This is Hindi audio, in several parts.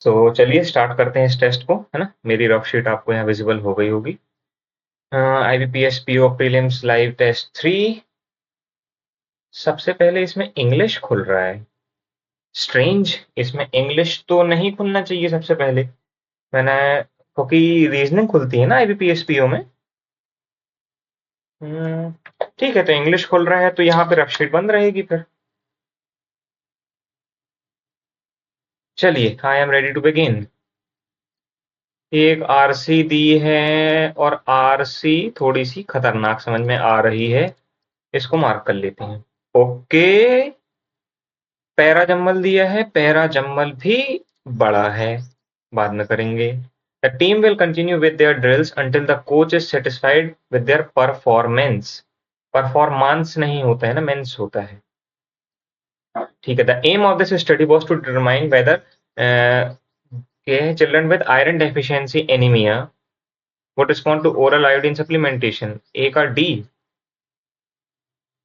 तो चलिए स्टार्ट करते हैं इस टेस्ट को, है ना। मेरी रफ शीट आपको यहाँ विजिबल हो गई होगी। IBPS PO prelims live test 3। सबसे पहले इसमें इंग्लिश खुल रहा है। स्ट्रेंज, इसमें इंग्लिश तो नहीं खुलना चाहिए सबसे पहले। मैंने, क्योंकि रीजनिंग खुलती है ना IBPS PO में। ठीक है, तो इंग्लिश खुल रहा है तो यहाँ पे रफ शीट बंद रहेगी फिर। चलिए, I am ready to begin. एक आरसी दी है और आरसी थोड़ी सी खतरनाक समझ में आ रही है। इसको मार्क कर लेते हैं। ओके। पैरा जम्मल दिया है, पैरा जम्मल भी बड़ा है, बाद में करेंगे। The team will continue with their drills until the coach is satisfied with their performance. Performance नहीं होता है ना, मेंस होता है। ठीक है। The aim of this study was to determine whether children with iron deficiency anaemia would respond to oral iodine supplementation। A का D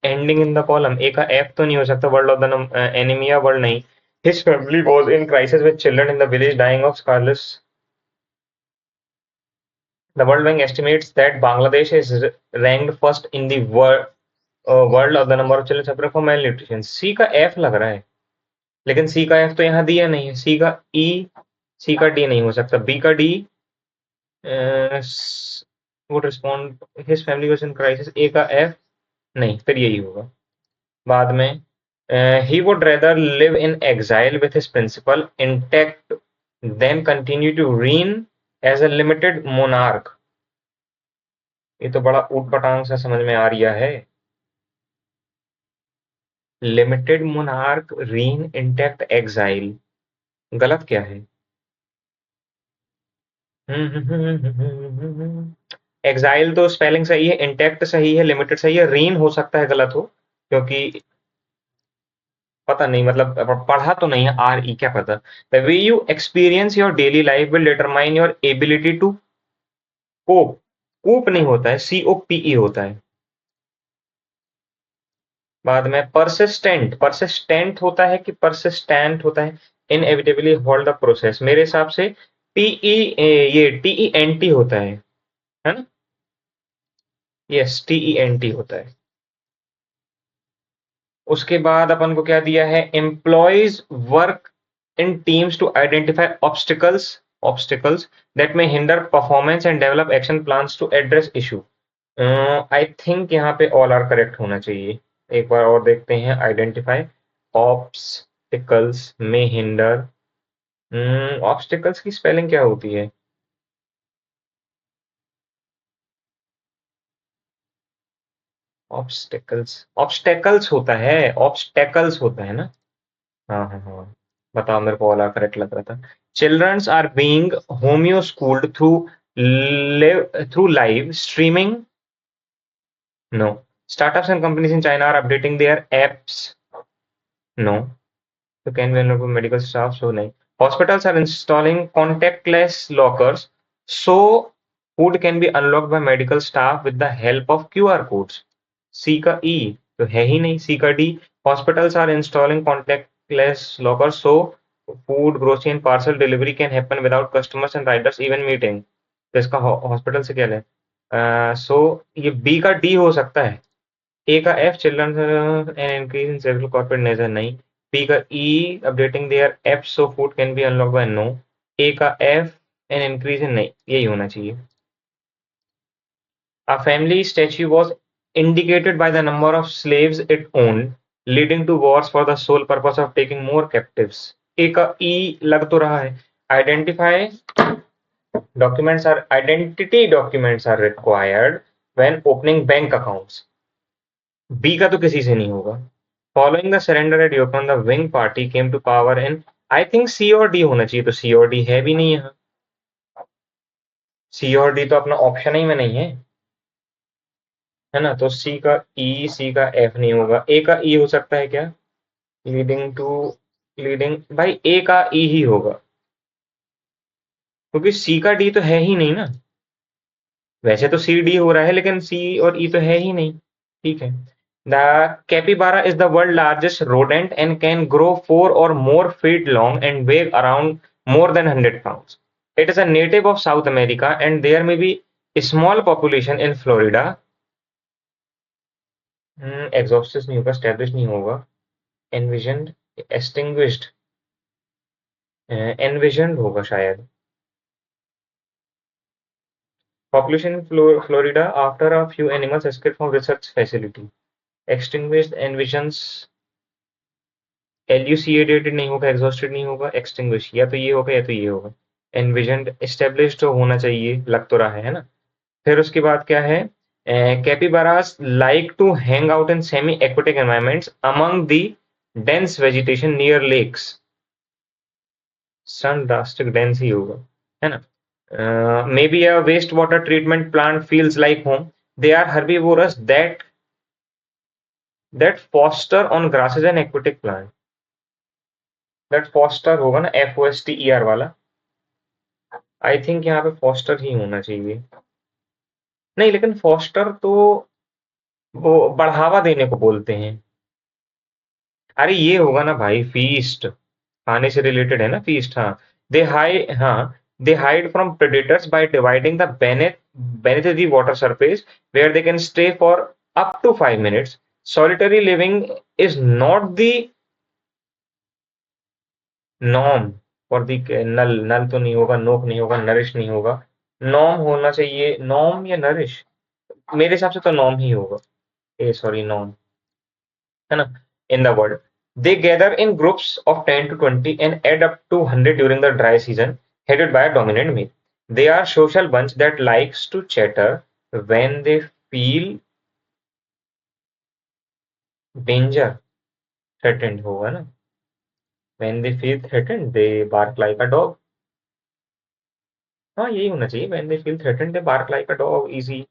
ending in the column, A का एफ तो नहीं हो सकता। World of the anaemia, world नहीं। His family was in crisis with children in the village dying of scarless. The world bank estimates that Bangladesh is ranked first in the world of the number of children suffering from malnutrition। सी का एफ लग रहा है, लेकिन सी का एफ तो यहाँ दिया नहीं है। सी का ई, सी का डी नहीं हो सकता। बी का D would respond his family was in crisis। ए का एफ नहीं, फिर यही होगा बाद में। he would rather live in exile with his principal intact than continue to reign as a limited monarch। ये तो बड़ा ऊटपटांग सा समझ में आ रहा है। Limited monarch, reign, intact, exile, गलत क्या है? एग्जाइल तो स्पेलिंग सही है, इंटैक्ट सही है, लिमिटेड सही है, रीन हो सकता है गलत हो, क्योंकि पता नहीं, मतलब पढ़ा तो नहीं है। आर ई क्या पता। The way you experience your daily life will determine your ability to cope. Coop नहीं होता है, COPE होता है। बाद में परसिस्टेंट, परसिस्टेंट होता है कि परसिस्टेंट होता है। इनएविटेबली होल्ड द प्रोसेस, मेरे हिसाब से TE, ये TENT होता है ना। यस, TENT होता है। उसके बाद अपन को क्या दिया है? Employees work in teams to identify obstacles that may hinder performance and develop action plans to address issue. I think यहाँ पे ऑल आर करेक्ट होना चाहिए। एक बार और देखते हैं। आइडेंटिफाई ऑब्स्टिकल्स में हिंडर, ऑब्स्टिकल्स की स्पेलिंग क्या होती है? ऑब्स्टिकल्स, ऑब्स्टेकल्स होता है, ऑब्स्टेकल्स होता है ना। हाँ हाँ हाँ, बताओ, मेरे को वाला करेक्ट लग रहा था। Childrens are being homeschooled through live streaming. No. Startups and companies in China are updating their apps। No. So can be unlocked by medical staff, so nahi। Hospitals are installing contactless lockers, so food can be unlocked by medical staff with the help of QR codes। C का E तो है ही नहीं। C का D, hospitals are installing contactless lockers, so food, grocery and parcel delivery can happen without customers and riders even meeting। तो इसका हॉस्पिटल से क्या ले? सो ये B का D हो सकता है। ए का F, children and increase in several corporate nature, नहीं। बी का E, updating their app so food can be unlock by, no. A का एफ, एन इंक्रीज इन, नहीं, यही होना चाहिए। A family statue was indicated by the number of slaves it owned, leading to wars for the sole purpose of taking more captives। ए का ई लग तो रहा है। Identify documents are identity documents are required when opening bank accounts। B का तो किसी से नहीं होगा। Following the surrender at upon the wing party came to power in, I think C और डी होना चाहिए। तो सी और डी है भी नहीं यहाँ। सी और डी तो अपना ऑप्शन ही में नहीं है ना। तो सी का ई, सी का एफ नहीं होगा। ए का ई हो सकता है क्या? लीडिंग टू, लीडिंग, भाई ए का ई ही होगा, क्योंकि सी का डी तो है ही नहीं ना। वैसे तो सी डी हो रहा है, लेकिन सी और ई तो है ही नहीं। ठीक है। The capybara is the world largest rodent and can grow 4 or more feet long and weigh around more than 100 pounds. It is a native of South America and there may be a small population in Florida. Exhausted नहीं होगा, established नहीं होगा, envisioned, extinguished, envisioned होगा शायद. Population in Florida after a few animals escaped from research facility. Extinguished, envisions, elucidated नहीं होगा, exhausted नहीं होगा, extinguished या तो ये होगा या तो ये होगा. Envisioned, established तो होना चाहिए, लग तो रहा है ना. फिर उसके बाद क्या है? Capybaras like to hang out in semi-aquatic environments among the dense vegetation near lakes. Sun drastic dense ही होगा, है ना? Maybe a wastewater treatment plant feels like home. They are herbivorous that foster on grasses and aquatic plant. That foster होगा ना, FOSTER वाला. आई थिंक यहाँ पे फोस्टर ही होना चाहिए. नहीं, लेकिन फोस्टर तो वो बढ़ावा देने को बोलते हैं. अरे ये होगा ना भाई, फीस्ट. खाने से रिलेटेड है ना फीस्ट. हाँ. They hide from predators by dividing the beneath the water surface where they can stay for up to 5 minutes. Solitary living is not the norm for the नल तो नहीं होगा, नोक नहीं होगा, नरिश नहीं होगा. नॉर्म होना चाहिए, नॉर्म या नरिश. मेरे हिसाब से तो नॉर्म ही होगा. सॉरी, नॉर्म है ना. In the world they gather in groups of 10 to 20 and add up to 100 during the dry season, headed by a dominant male. They are social bunch that likes to chatter when they feel danger threatened होगा ना. when they feel threatened they bark like a dog. हाँ, यही होना चाहिए. when they feel threatened they bark like a dog. easy.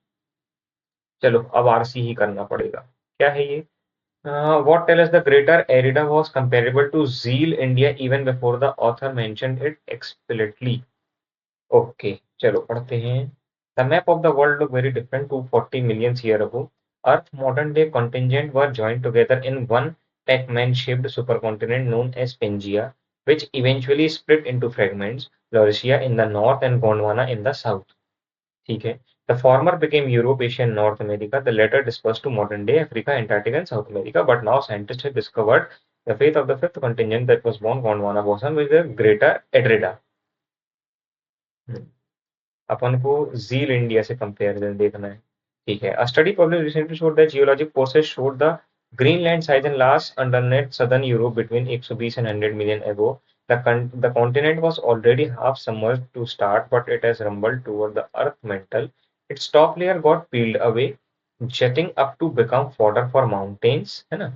चलो अब आरसी ही करना पड़ेगा. क्या है ये? What tell us the greater Erida was comparable to Zeal India even before the author mentioned it explicitly. Okay, चलो पढ़ते हैं. The map of the world looked very different to 40 million years ago. Earth modern day contingent were joined together in one Pac-Man-shaped supercontinent known as Pangaea, which eventually split into fragments, Laurasia in the north and Gondwana in the south. ठीक है. The former became Europe, Asia, and North America. The latter dispersed to modern-day Africa, Antarctica, and South America. But now scientists have discovered the fate of the fifth contingent that was born Gondwana boson with the Greater Adreda. अपन को Zeal India से कंपेरिजन देखना है. ठीक है. A study published recently showed that geologic forces showed the Greenland size and last underneath southern Europe between 120 and 100 million ago. The continent was already half submerged to start, but it has rumbled toward the Earth mantle. Its top layer got peeled away, jetting up to become fodder for mountains, है ना,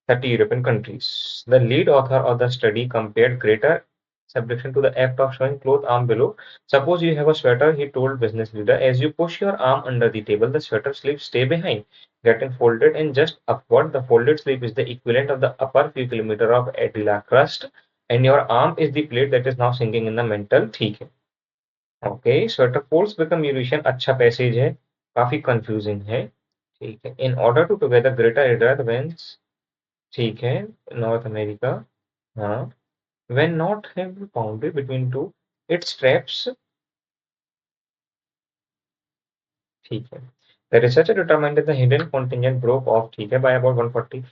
30 European countries. The lead author of the study compared greater subjection to the act of showing cloth arm below. Suppose you have a sweater, he told business leader. As you push your arm under the table, the sweater sleeves stay behind, getting folded and just upward. The folded sleeve is the equivalent of the upper few kilometer of Adela crust, and your arm is the plate that is now sinking in the mantle. ठीक है. Okay, sweater folds become erosion. अच्छा पैसेज है, काफी कंफ्यूजिंग है. ठीक है. In order to together greater Adela winds. ठीक है. North America. हाँ. When not have boundary between two, its straps. ठीक है. The researcher determined that the hidden contingent broke off, ठीक है, by about 140.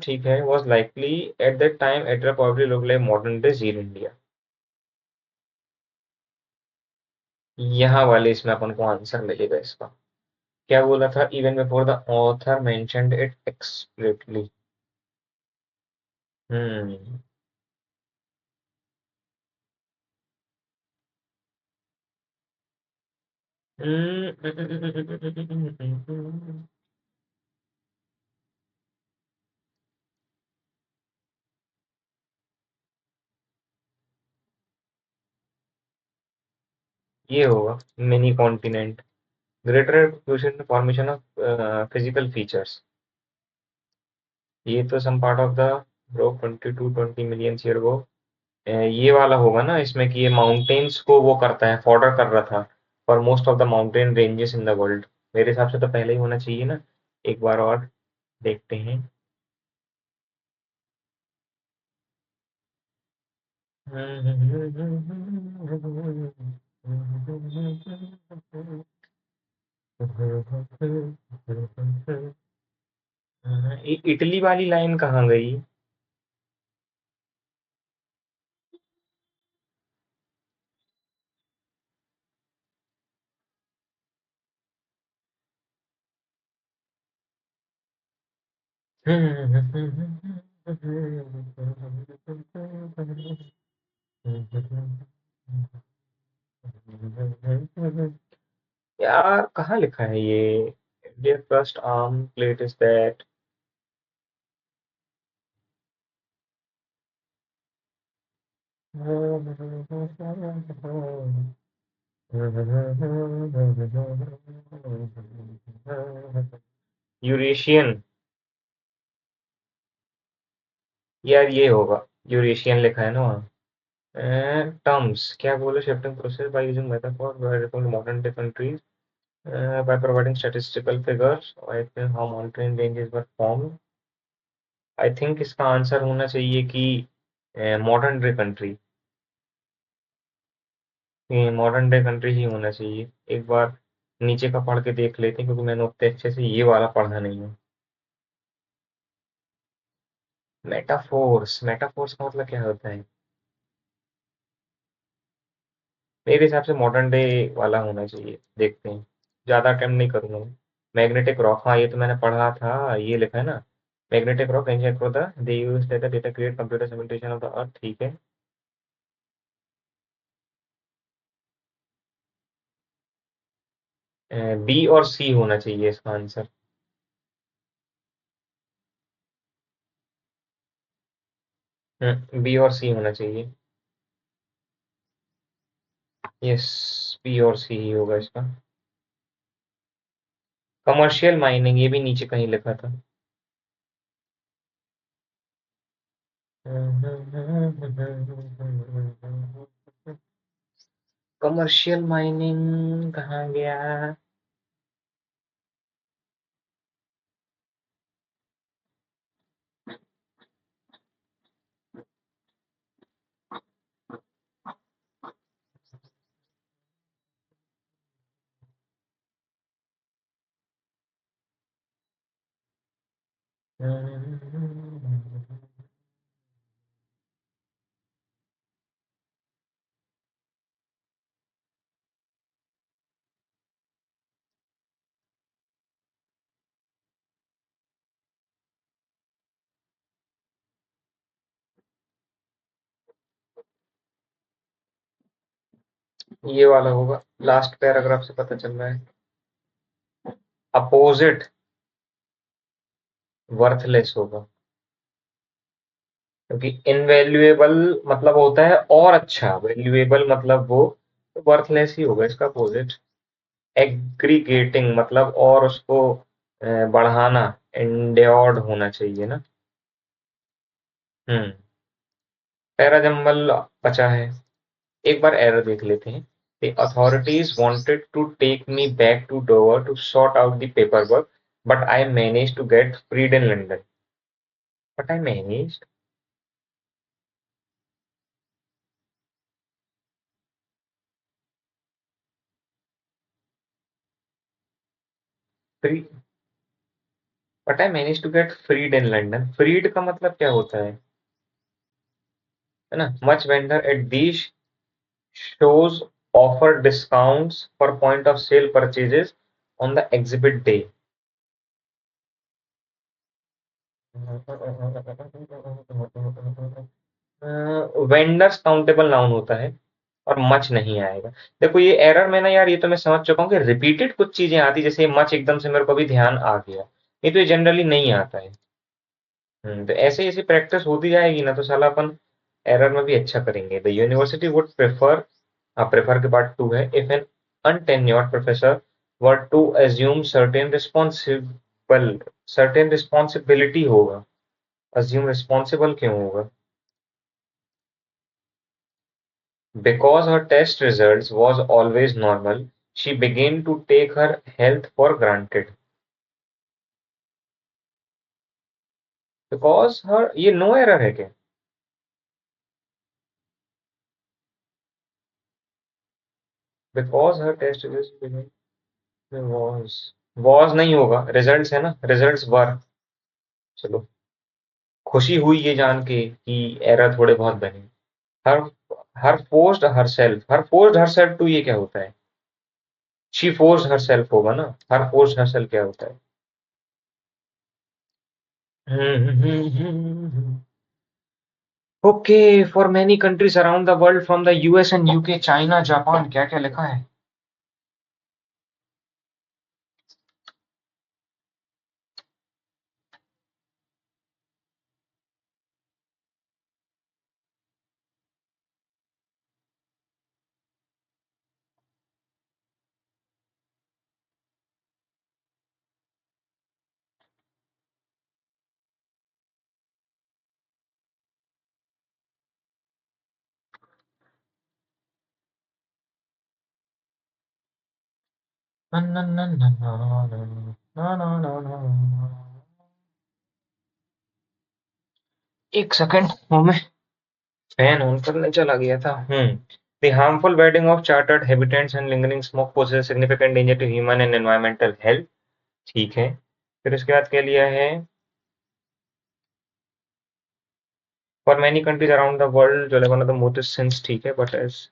ठीक है. Was likely at that time Adra probably looked like modern day Zeal India. यहाँ वाले इसमें अपन को आंसर मिलेगा इसका. क्या बोला था? Even before the author mentioned it explicitly. Hmm ये होगा mini continent. Greater formation of physical features. ये तो some part of the bro 20 million year को. ये वाला होगा ना इसमें कि ये माउंटेन्स को वो करता है, फॉर्डर कर रहा था for most of the mountain ranges in the world. मेरे हिसाब से तो पहले ही होना चाहिए ना. एक बार और देखते हैं. इटली वाली लाइन कहाँ गई? यार कहाँ लिखा है ये? Their first arm plate is that. Eurasian. यार ये होगा। यूरेशियन लिखा है ना वहाँ। टर्म्स क्या बोले? Shifting process by using metaphor bye modern day countries by providing statistical figures. I think how mountain ranges were formed. I think इसका आंसर होना चाहिए कि मॉडर्न डे कंट्री। ये मॉडर्न डे कंट्री ही होना चाहिए। एक बार नीचे का पढ़ के देख लेते हैं, क्योंकि मैंने उतने अच्छे से ये वाला पढ़ा नहीं है। मेटाफोर्स, मेटाफोर्स का मतलब क्या होता है? मेरे हिसाब से मॉडर्न डे वाला होना चाहिए, देखते हैं। ज़्यादा अटेम्प्ट नहीं करूंगा मैं। मैग्नेटिक रॉक, हाँ ये तो मैंने पढ़ा था, ये लिखा है ना। मैग्नेटिक रॉक एंजिन को the they use data data create computer simulation of the earth, ठीक है। बी और सी होना चाहिए इसका आंसर। बी और सी होना चाहिए। यस, बी और सी ही होगा इसका। कमर्शियल माइनिंग, ये भी नीचे कहीं लिखा था। कमर्शियल माइनिंग कहाँ गया? ये वाला होगा, लास्ट पैराग्राफ से पता चल रहा है। अपोजिट वर्थलेस होगा, क्योंकि इनवैल्यूएबल मतलब होता है और अच्छा, वैल्यूएबल मतलब वो, वर्थलेस ही होगा इसका अपोजिट। एग्रीगेटिंग मतलब और उसको बढ़ाना, एंड्योर्ड होना चाहिए ना। हम्म। पैरा जंबल बचा है। एक बार एरर देख लेते हैं। The authorities wanted to take me back to Dover to sort out the paperwork, but I managed to get freed in London. But I managed free, but I managed to get freed in London. Freed का मतलब क्या होता है ना? Much vendor at these shows offer discounts for point of sale purchases on the exhibit day. Vendors countable noun होता है, और मच नहीं आएगा। देखो ये एरर में ना यार, ये तो मैं समझ चुका हूँ कि रिपीटेड कुछ चीजें आती, जैसे मच एकदम से मेरे को भी ध्यान आ गया। नहीं तो ये जनरली नहीं आता है। तो ऐसे ऐसे प्रैक्टिस होती जाएगी ना, तो साला अपन एरर में भी अच्छा करेंगे। The university would prefer, prefer के बाद टू है, if an untenured professor were to assume certain responsibility होगा। अज्यूम रिस्पॉन्सिबल क्यों होगा? Because her test results was always normal, she began to take her health for granted. Because her, ये नो एरर है क्या? बिकॉज हर टेस्ट वॉज नहीं होगा, रिजल्ट्स है ना, रिजल्ट्स वर। चलो, खुशी हुई ये जान के कि एरर थोड़े बहुत बने। Her her forced herself, her forced herself to, ये क्या होता है? शी फोर्स्ड हर सेल्फ होगा ना, हर फोर्स्ड हर सेल्फ क्या होता है? Okay, for many countries around the world from the US and UK China Japan, क्या क्या लिखा है? ना ना ना ना ना ना ना ना ना। एक सेकंड, वो मैं फैन ऑन करने चला गया था। The harmful wedding of chartered habitants and lingering smoke poses significant danger to human and environmental health. ठीक है, फिर उसके बाद क्या लिया है? For many countries around the world जो one of the mostest sins, ठीक है, बट एज,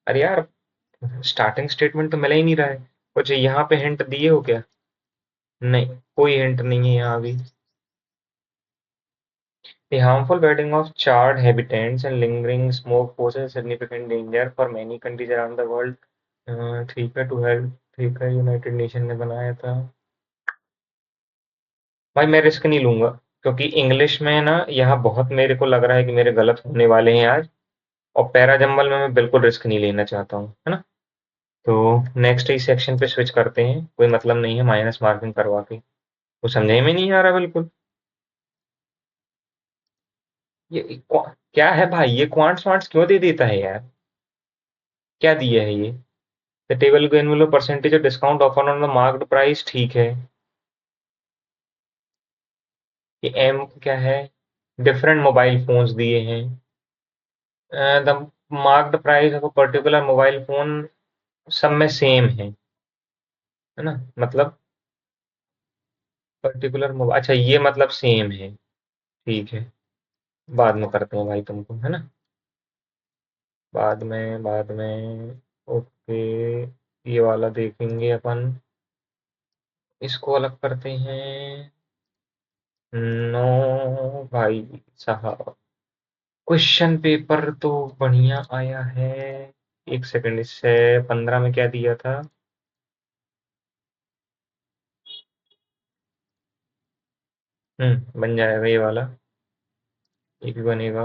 अरे यार, स्टार्टिंग स्टेटमेंट तो मिला ही नहीं रहा है। कुछ यहाँ पे हिंट दिए हो क्या? नहीं, कोई हिंट नहीं है यहाँ भी। The harmful burning of charred habitats and lingering smoke poses significant danger for many countries around the world. ठीक है, टू हेल्प, ठीक है, यूनाइटेड नेशन ने बनाया था। भाई मैं रिस्क नहीं लूंगा, क्योंकि इंग्लिश में ना यहाँ बहुत मेरे को लग रहा है कि मेरे गलत होने वाले हैं आज। और पैरा जंबल में मैं बिल्कुल रिस्क नहीं लेना चाहता हूँ, है ना। तो नेक्स्ट ही सेक्शन पे स्विच करते हैं, कोई मतलब नहीं है माइनस मार्किंग करवा के। वो समझे में नहीं आ रहा बिल्कुल। ये क्या है भाई, ये क्वांट्स वांट्स क्यों दे देता है यार? क्या दिया है ये? द टेबल गेन वालों percentage of discount offer on the marked price, ठीक है। ये एम क्या है? डिफरेंट मोबाइल फोन्स दिए हैं। The marked price of a particular mobile phone सब में सेम है ना, मतलब पर्टिकुलर मोबाइल, अच्छा ये मतलब सेम है। ठीक है, बाद में करते हैं भाई तुमको, है ना। बाद में ओके, ये वाला देखेंगे अपन, इसको अलग करते हैं। नो भाई साहब, क्वेश्चन पेपर तो बढ़िया आया है। एक सेकंड, इससे 15 में क्या दिया था? बन जाएगा ये वाला, ये भी बनेगा।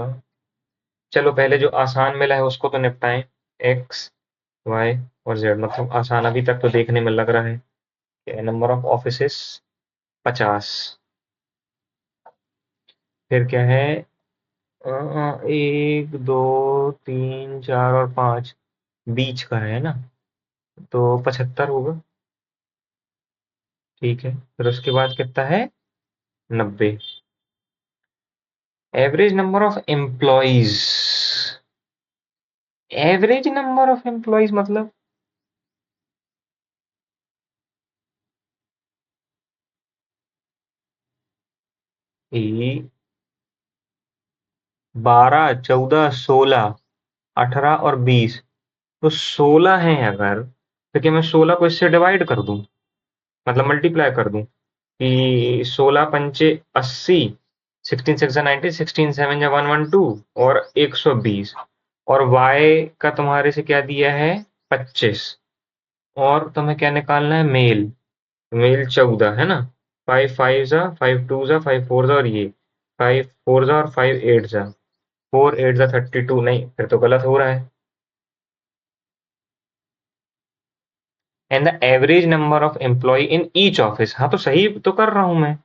चलो पहले जो आसान मिला है उसको तो निपटाएं। एक्स, वाई और जेड, मतलब आसान अभी तक तो देखने में लग रहा है। Number of offices 50। फिर क्या है? एक दो तीन चार और पाँच, बीच का है ना, तो 75 होगा। ठीक है, फिर उसके बाद कितना है? 90। Average number of employees, average number of employees मतलब ये 12 14 16 18 और 20, तो 16 हैं अगर, तो क्या मैं 16 को इससे डिवाइड कर दूं, मतलब मल्टीप्लाई कर दूं कि 16 पंचे 80, 16 सिक्स 90, 16 सेवन जा 112 और 120। और y का तुम्हारे से क्या दिया है? 25। और तुम्हें क्या निकालना है? मेल, मेल 14 है ना। 5 5 जा, 5 2 जा, 5 4 जा, और ये 5 4 जा और 5 8 जा, 4 8 जा 32, नहीं फिर तो गलत हो रहा है। And the average number of employ in each office, हाँ तो सही तो कर रहा हूं मैं।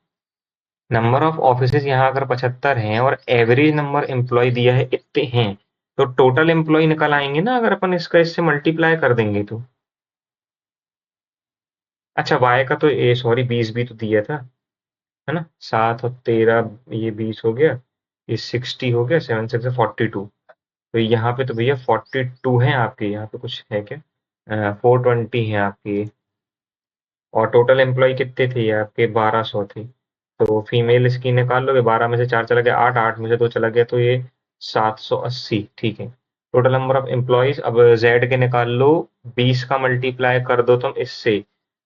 नंबर ऑफ ऑफिसेज यहाँ अगर 75 हैं और एवरेज नंबर एम्प्लॉय दिया है इतने हैं, तो टोटल एम्प्लॉय निकल आएंगे ना अगर अपन इसका इससे मल्टीप्लाई कर देंगे तो। अच्छा, वाई का तो ये सॉरी 20 भी तो दिया था, है ना। 7 और 13, ये 20 हो गया, ये 60 हो गया, 7 6 42। तो यहाँ पे तो भैया 42 है आपके, यहाँ पे कुछ है क्या? 420 है आपकी। और टोटल एम्प्लॉय कितने थे ये आपके? 1200 थे। तो फीमेल इसकी निकाल लोगे, 12 में से 4 चला गया, 8, 8 में से 2 चला गया, तो ये 780। ठीक है। टोटल नंबर ऑफ एम्प्लॉयज अब जेड के निकाल लो। 20 का मल्टीप्लाई कर दो तुम इससे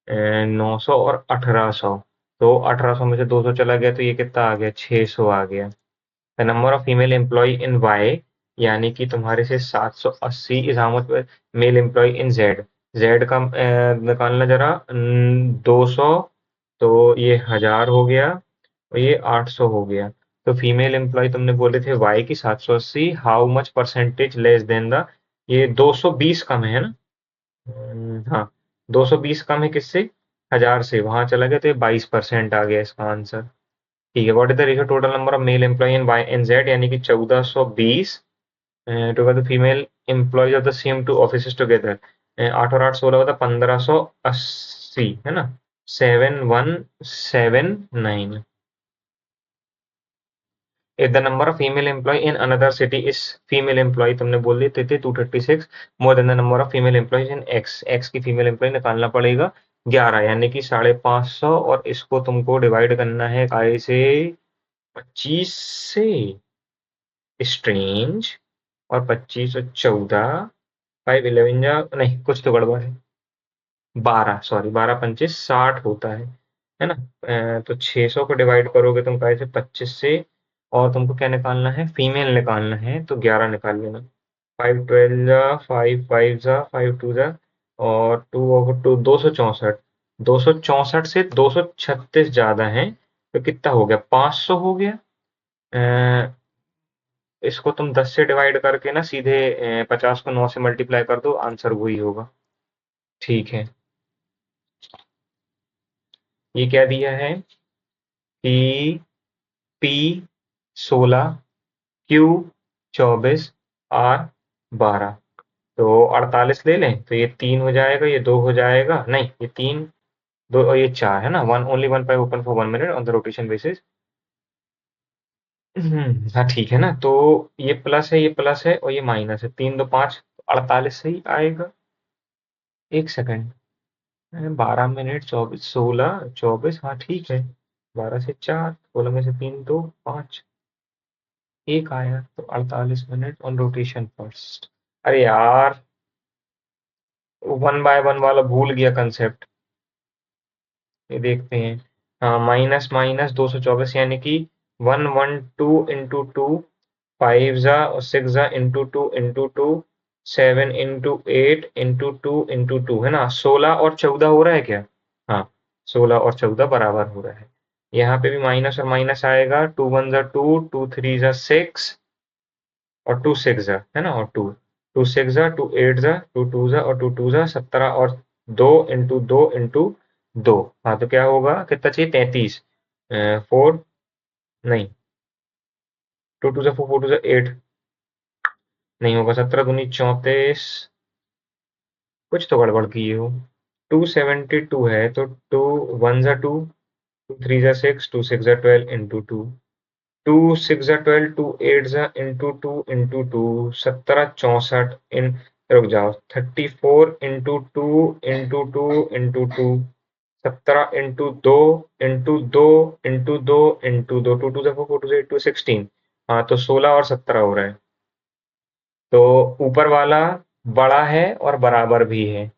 900 और 1800। तो 1800 में से 200 चला गया, तो ये कितना आ गया? 600 आ गया। The number of female employ in Y, यानी कि तुम्हारे से 780 is how much male employ in Z. Z का निकालना जरा। 200, तो ये 1000 हो गया, और ये 800 हो गया। तो फीमेल एम्प्लॉय तुमने बोले थे वाई की 780, how much percentage less than the, ये 220 कम है ना? हाँ, 220 कम है किससे? 1000 से, वहां चला गया, तो ये 22% आ गया इसका आंसर। ठीक है। What is the ratio total number of male employ in Y and Z, यानी कि 1420 together female employees of the same two office together. 8 और 8 16 होता, 1580 है ना? 7179। If the number of female employ in another city is, female employ तुमने बोल दिए थे 236 more than the number of female employees in X. X की फीमेल एम्प्लॉय निकालना पड़ेगा 11, यानी कि 550, और इसको तुमको डिवाइड करना है काय से? 25 से। स्ट्रेंज। और 25 और 14, 5 11 जा नहीं, कुछ तो गड़बड़ है। 12, सॉरी, 12 25 60 होता है ना? तो 600 को डिवाइड करोगे तुम काय से? 25 से। और तुमको क्या निकालना है? फीमेल निकालना है, तो 11 निकाल लेना। 5 12 जा, 5 5 जा, 5 2 जा, और 2/2 264। 264 से 236 ज्यादा है, तो कितना हो गया? 500 हो गया। अ, इसको तुम 10 से डिवाइड करके ना सीधे 50 को 9 से मल्टीप्लाई कर दो, आंसर वही होगा। ठीक है। ये क्या दिया है कि पी 16, क्यू 24, आर 12। तो 48 ले लें, तो ये 3 हो जाएगा, ये 2 हो जाएगा, नहीं ये 3, 2 और ये 4 है ना? One only one pipe open for 1 minute on the rotation basis. हाँ ठीक है ना? तो ये प्लस है, ये प्लस है, और ये माइनस है, 3 2 5, 48 सही आएगा। एक सेकंड। 12 मिनट 24, 16 24, हाँ ठीक है। 12 से 4, 16 में से 3 2 5, एक आया, तो 48 मिनट ऑन रोटेशन फर्स्ट। अरे यार, वन बाय वन वाला भूल गया कंसेप्ट। ये देखते हैं। हाँ, माइनस माइनस 224, यानी कि 112 इंटू 2, 5 और 6 इंटू 2 7 इंटू 8 इंटू 2 है ना? 16 और 14 हो रहा है क्या? हाँ, 16 और 14 बराबर हो रहा है। यहाँ पे भी माइनस और माइनस आएगा, 2 1 2, 2 3 6, और 2 6 है ना? और 2 2 6 2 8 2 2 और 2 2 17, और 2 इंटू 2 इंटू 2। हाँ, तो क्या होगा? कितना चाहिए? 33। 4, नहीं, 2 2 4 4 2 8, नहीं होगा। 17 दूनी 34, कुछ तो गड़बड़ किए हो। 272 है, तो 2 1 2, 2 3 6, 2 6 12 इंटू 2, 2 6 12, 2 8 इंटू 2 इंटू 2, 17 64 इन, रुक जाओ, 34 into 2 into 2 into 2, 17 into 2 into 2 into 2, 2 2 4 4 2 8, 16। हाँ, तो 16 और 17 हो रहा है। तो ऊपर वाला बड़ा है और बराबर भी है,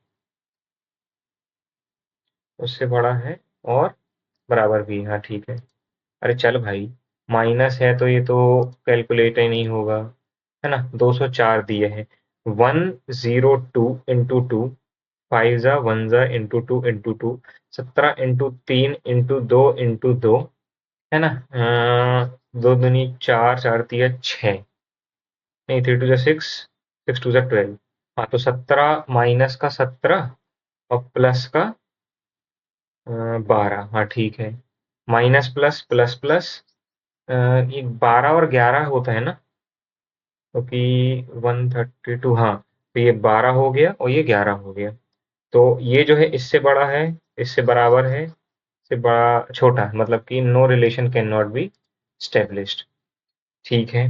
उससे बड़ा है और बराबर भी है। हाँ ठीक है। अरे चल भाई, माइनस है तो ये तो कैलकुलेट ही नहीं होगा, है ना? 204 दिए हैं। 102 into 2, 5 1 into 2 into 2, 17 into 3 into 2 into 2, है ना? 2 दूनी 4, 4 तिया 6, नहीं, 3 2 6, 6 2 12। हाँ, तो 17 माइनस का 17 और प्लस का 12। हाँ ठीक है। माइनस प्लस प्लस प्लस, ये 12 और 11 होता है ना? क्योंकि 132, हाँ, तो ये 12 हो गया और ये 11 हो गया। तो ये जो है इससे बड़ा है, इससे बराबर है, इससे बड़ा छोटा, मतलब कि no relation can not be established. ठीक है।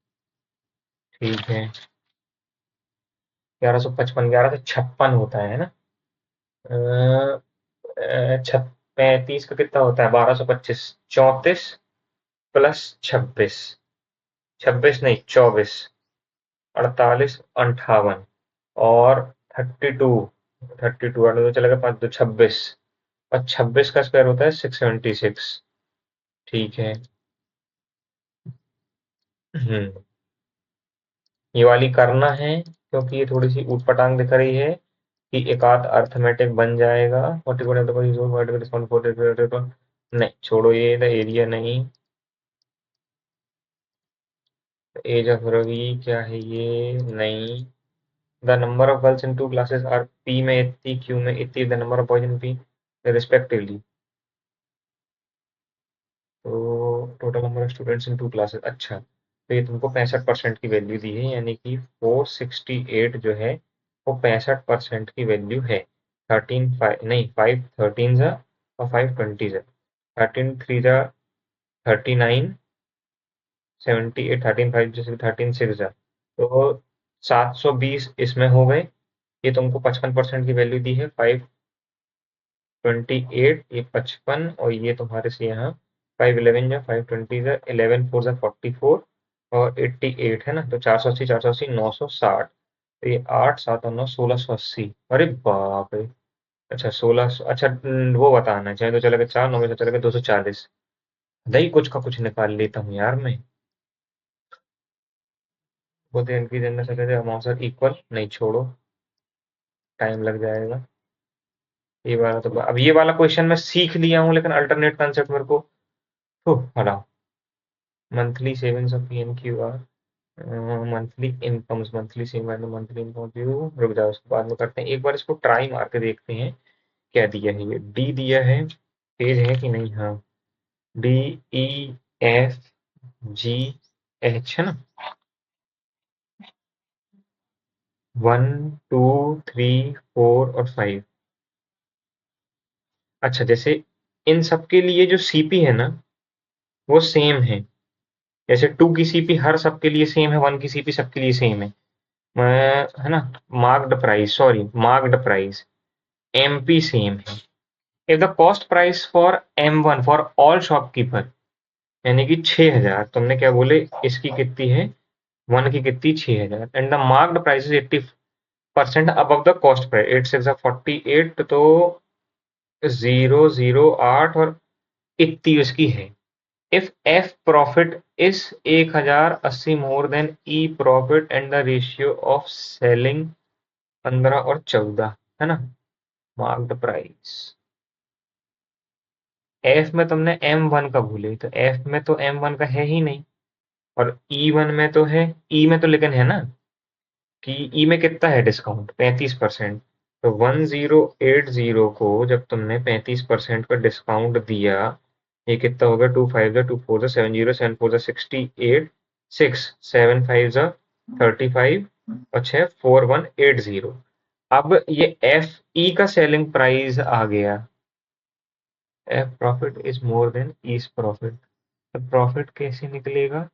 ठीक है, 1155, 1156 होता है ना? अ, 35 का कितना होता है? 1225, 34 प्लस 26, 26 नहीं 24, 48, 58 और 32, 32 आठ तो चलेगा, 5 2 26, और 26 का स्क्वायर होता है 676। ठीक है। हम्म, ये वाली करना है क्योंकि ये थोड़ी सी ऊटपटांग दिख रही है कि एक आध अर्थमेटिक बन जाएगा। 44 नहीं छोड़ो, ये द एरिया नहीं, एज ऑफ रवि क्या है ये नहीं। The number of girls in two classes are P में इतनी, क्यू में इतनी, the number of boys in P respectively. तो total number of students in two classes, अच्छा तो ये तुमको 65% की वैल्यू दी है, यानी कि 468 जो है वो 65% की वैल्यू है। 13 5 नहीं 5 13 जा और 5 20 जा, 13 3 जा 39, 78, 13 5 जैसे 13 6 जा, तो 720 इसमें हो गए। ये तुमको 55% की वैल्यू दी है, 528, ये 55, और ये तुम्हारे से यहाँ 511 जा 520 जा 11 4 जा 44 और 88 है ना, तो 480 480 960, तो ये 8 7 और 9 1680। अरे बाप रे। अच्छा 1600, अच्छा वो बताना चाहे तो चलेगा 4 9 में से चलेगा 240। दही कुछ का कुछ निकाल लेता हूँ यार मैं। वो तो इनकी जनरल से अमाउंट सर इक्वल नहीं, छोड़ो टाइम लग जाएगा। ये वाला तो अब ये वाला क्वेश्चन मैं सीख लिया हूँ, लेकिन अल्टरनेट कंसेप्ट मेरे को हटाओ। Monthly savings of PNQR, monthly incomes, monthly saving, monthly income view, रुक जाओ उसको बाद में करते हैं, एक बार इसको ट्राई मार के देखते हैं क्या दिया है। ये डी दिया है, पेज है कि नहीं? हाँ, D E F G H है ना, 1 2 3 4 और 5। अच्छा, जैसे इन सब के लिए जो सीपी है ना वो सेम है, जैसे 2 की सीपी हर सबके लिए सेम है, 1 की सीपी सबके लिए सेम है। है ना, marked price, sorry marked price MP same है। If the cost price for M1 for all shopkeeper, यानी कि 6000, तुमने क्या बोले इसकी कितनी है, 1 की कितनी 6000, and the marked price is 80% above the cost price, 8 6 48, तो 008 और इतनी उसकी है। If F profit is 1080 more than E profit and the ratio of selling 15 और 14 है ना, मार्क्ड प्राइस। एफ में तुमने M1 का भूले, तो एफ में तो M1 का है ही नहीं, और E1 में तो है, ई में तो लेकिन है ना, कि ई में कितना है डिस्काउंट, 35%। तो 1080 को जब तुमने 35% का डिस्काउंट दिया, ये कितना होगा, 2 5 जा 2 4 जा 7 0 7 4 जा 68, 6 7 5 जा 35 और 6 4 1 80। अब ये एफ ई का सेलिंग प्राइस आ गया, F profit is more than E's profit, तो प्रॉफिट कैसे निकलेगा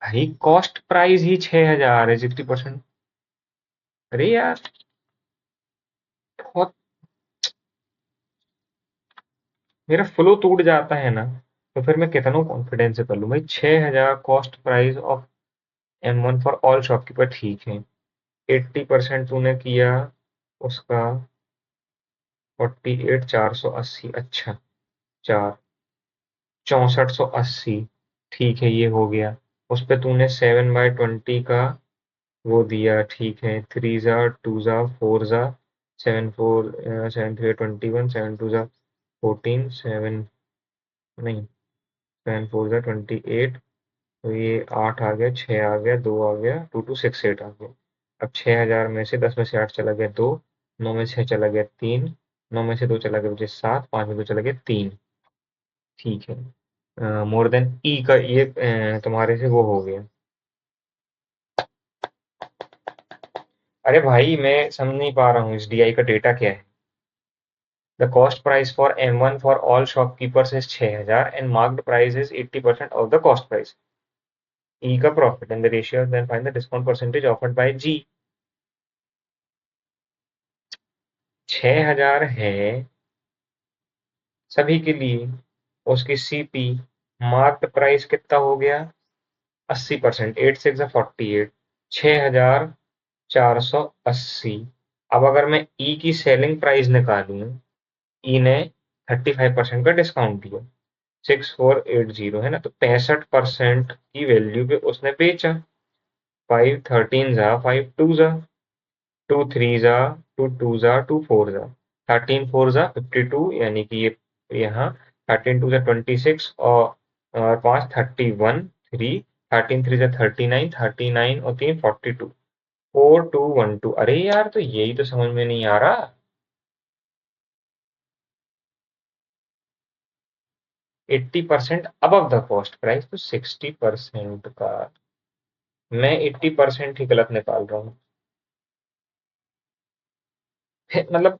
भाई? कॉस्ट प्राइस ही 6000 है, 60%। अरे यार बहुत, मेरा फ्लो टूट जाता है ना, तो फिर मैं कितना कॉन्फिडेंस से कर लूँ भाई? 6000 cost price of M1 for all shopkeeper, ठीक है। 80% तूने किया उसका, 48 480, अच्छा 4 6480, ठीक है ये हो गया। उस पे तूने 7/20 का वो दिया, ठीक है, 3 जा 2 जा 4 जा 7 4 7 3 21 7 2 जा 14 7 नहीं 7 4 जा 28, तो ये 8 आ गया, 6 आ गया, 2 आ गया, 2 2 6 8 आ गया। अब 6000 में से 10 में से 8 चला गया 2, 9 में से 6 चला गया 3, 9 में से 2 चला गया मुझे 7, 5 में 2 चला गया 3, ठीक है। मोर देन ई का ये तुम्हारे से वो हो गया। अरे भाई मैं समझ नहीं पा रहा हूँ इस डीआई का डेटा क्या है। The cost price for M1 for all shopkeepers is 6000 and marked price is 80% of the cost price. E का profit and the ratio, then find the discount percentage offered by G. 6000 है सभी के लिए, उसकी सीपी मार्क्ड प्राइस कितना हो गया, 80%, 8 6 48, 6480। अब अगर मैं ई की सेलिंग प्राइस निकालूं, ई ने 35% का डिस्काउंट दिया, 6480 है ना, तो 65% की वैल्यू पे उसने बेचा। 5 13 जा 5 2 जा 2 3 जा 2 2 जा 2 4 जा 13 4 जा 52, यानी कि ये यहाँ 13 2 जा 26 और 5 31 3, 13 3 जा 39, 39 और 3 42, 4212। अरे यार, तो यही तो समझ में नहीं आ रहा। 80% अबव द कॉस्ट प्राइस, तो 60% का मैं 80% ही गलत निकाल रहा हूँ। मतलब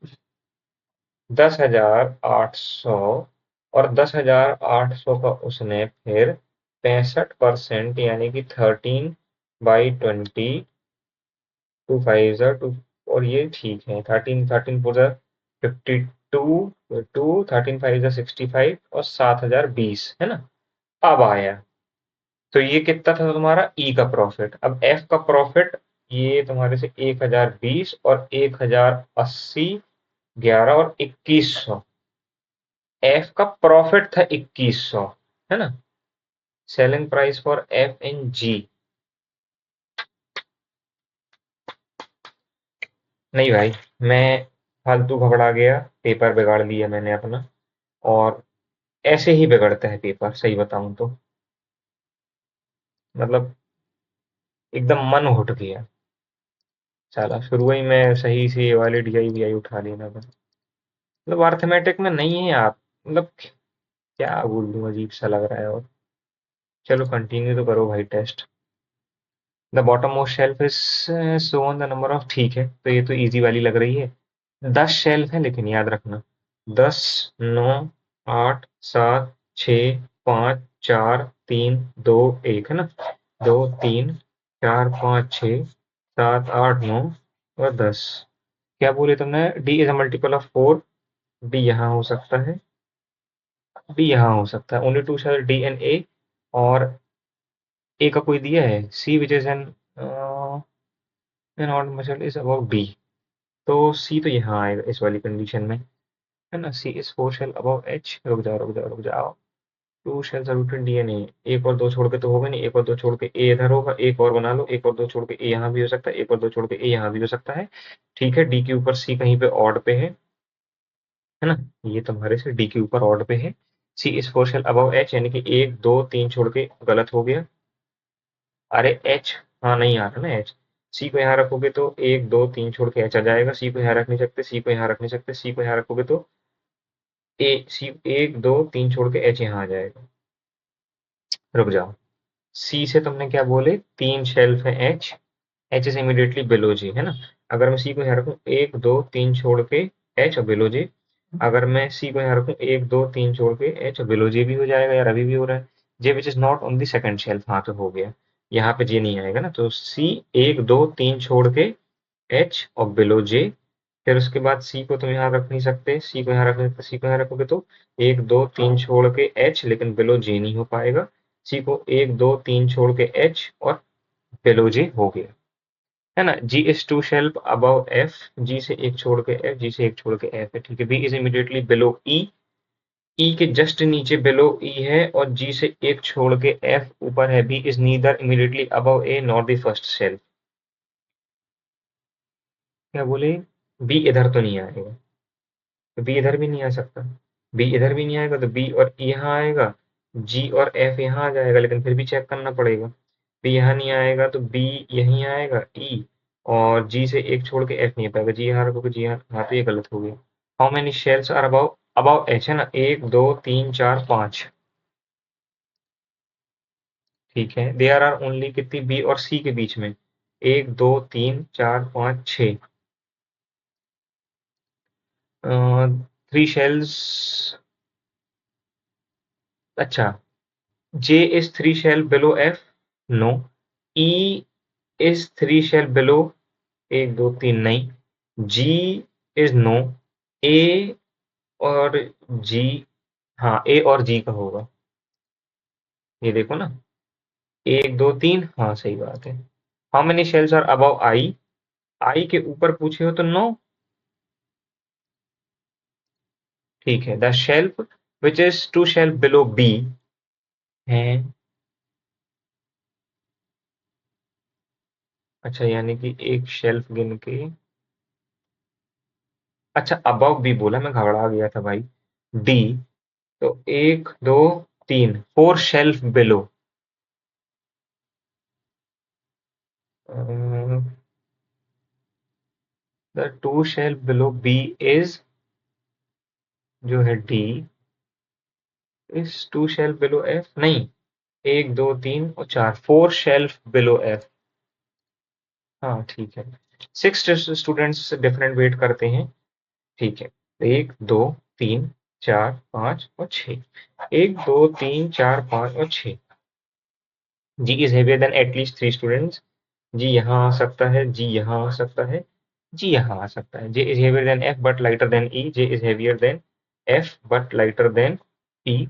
10,800, और 10,800 का उसने फिर 65% यानी कि 13/20, 2 5 ज़ा 2, और ये ठीक है, 13 13 4 ज़ा 52 2, 13 5 ज़ा 65 और 7,020 है ना। अब आया, तो ये कितना था तुम्हारा ई का प्रॉफिट। अब एफ का प्रॉफिट, ये तुम्हारे से 1020 और 1080, 11 और 2100। एफ का प्रॉफिट था 2100, है ना। सेलिंग प्राइस फॉर एफ इन जी। नहीं भाई, मैं फालतू घबरा गया, पेपर बिगाड़ लिया मैंने अपना। और ऐसे ही बिगड़ता है पेपर, सही बताऊं तो। मतलब एकदम मन उठ गया। साला शुरू ही में सही से ये वाली डीआई वीआई उठा लेना था। मतलब अर्थमेटिक में नहीं है आप, मतलब क्या बोल दूं, अजीब सा लग रहा है। और चलो कंटिन्यू तो करो भाई test. The bottom most shelf is so on the number of, ठीक है, तो ये तो इजी वाली लग रही है। 10 शेल्फ है, लेकिन याद रखना 10 9 8 7 6 5 4 3 2 1, है ना। 2 3 4 5 6 7 8 9 और 10। क्या बोले तुमने, D is a multiple of 4। D यहाँ हो सकता है, बी यहाँ हो सकता है, only two shelf D and A. और ए का कोई दिया है, C which is an odd muscle is about B. तो सी तो यहाँ आएगा इस वाली कंडीशन में, है ना। सी इज 4 शेल अबाउट एच। रुक जाओ रुक जाओ रुक जाओ, 2 शेल्स आर रूटेड डीएनए। एक और दो छोड़ के तो होगा नहीं, एक और दो छोड़ के ए इधर होगा, एक और बना लो, एक और दो छोड़ के ए यहाँ भी हो सकता है, एक और दो छोड़ के ए यहाँ भी हो सकता है। ठीक है, डी के ऊपर सी कहीं पे ऑड पे है ना। ये तुम्हारे से डी के ऊपर ऑड पे है। C is 4 shell about H, यानी कि एक दो तीन छोड़ के गलत हो गया। अरे एच, हाँ नहीं आ रहा ना एच। सी को यहाँ रखोगे तो एक दो तीन छोड़ के एच आ जाएगा, सी को यहाँ रख नहीं सकते, सी को यहाँ रख नहीं सकते, सी को यहाँ रखोगे तो ए सी, एक दो तीन छोड़ के एच यहाँ आ जाएगा। रुक जाओ, सी से तुमने क्या बोले, तीन शेल्फ है H, H is immediately below G, है ना। अगर मैं सी को यहाँ रखूँ एक दो तीन छोड़ के एच और बिलो जी, अगर मैं सी को यहाँ रखूँ एक दो तीन छोड़ के एच और बिलो जी भी हो जाएगा यार, अभी भी हो रहा है। J which is not on the second shelf, हाँ तो हो गया। यहाँ पे जे नहीं आएगा ना, तो सी एक दो तीन छोड़ के एच और बिलो जे। फिर उसके बाद सी को तुम यहाँ रख नहीं सकते, सी को यहाँ रख नहीं सकते, सी को यहाँ रखोगे तो एक दो तीन छोड़ के एच, लेकिन बिलो जे नहीं हो पाएगा। सी को एक दो तीन छोड़ के एच और बिलो जे हो गया, है ना। G is two shelf above F, G से एक छोड़ के एफ, जी से एक छोड़ के एफ है, ठीक है। बी इज इमीडिएटली बिलो ई, ई के जस्ट नीचे बिलो ई है, और जी से एक छोड़ के एफ ऊपर है। B is neither immediately above A not the first shelf. क्या बोले, बी इधर तो नहीं आएगा, तो बी इधर भी नहीं आ सकता। बी इधर भी नहीं आएगा तो बी और ई यहाँ आएगा, जी और एफ यहाँ आ जाएगा, लेकिन फिर भी चेक करना पड़ेगा। बी यहाँ नहीं आएगा तो बी यहीं आएगा, ई, और जी से एक छोड़ के एफ नहीं आ पाएगा, जी यहाँ रखोगे, जी यहाँ, हाँ तो ये गलत हो गया। How many shells are above above H, है ना, एक दो तीन चार पाँच। ठीक है, दे आर ओनली कितनी, बी और सी के बीच में, एक दो तीन चार पाँच छः, 3 शेल्स। अच्छा, J is 3 shell below F, no. E is 3 shell below, 1 2 3 नहीं। जी इज नो। ए और जी, हाँ ए और जी का होगा, ये देखो ना, 1 2 3, हाँ सही बात है। How many shells are above I, I के ऊपर पूछे हो तो नो। ठीक है, the shelf which is 2 shelf below B है। अच्छा, यानी कि एक शेल्फ गिन के, अच्छा अबव बी बोला, मैं घबरा गया था भाई। डी, तो 1 2 3, 4 shelf below. The 2 shelf below B is, जो है D, is 2 shelf below F नहीं, 1 2 3 और 4, 4 शेल्फ बिलो एफ। हाँ ठीक है, 6 स्टूडेंट्स डिफरेंट वेट करते हैं। ठीक है, 1 2 3 4 5 और 6, 1 2 3 4 5 और 6। G is heavier than at least 3 students. G यहाँ आ सकता है, जी यहाँ आ सकता है, जी यहाँ आ सकता है। J is heavier than F but lighter than E, J is heavier than F but lighter than E.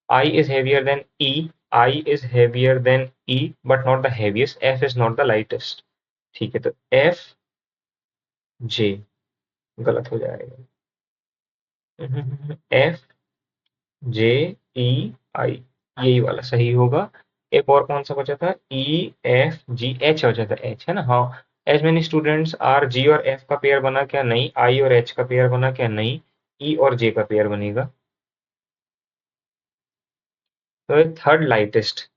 I is heavier than E, I is heavier than E but not the heaviest, F is not the lightest. ठीक है, तो एफ जे गलत हो जाएगा। एफ जे ई आई, यही वाला सही होगा। एक और कौन सा बचा था, ई एफ जी एच बचा था, एच है ना, हाँ। एज मेनी स्टूडेंट्स आर, जी और एफ का पेयर बना क्या, नहीं। आई और एच का पेयर बना क्या, नहीं। ई और जे का पेयर बनेगा, तो third lightest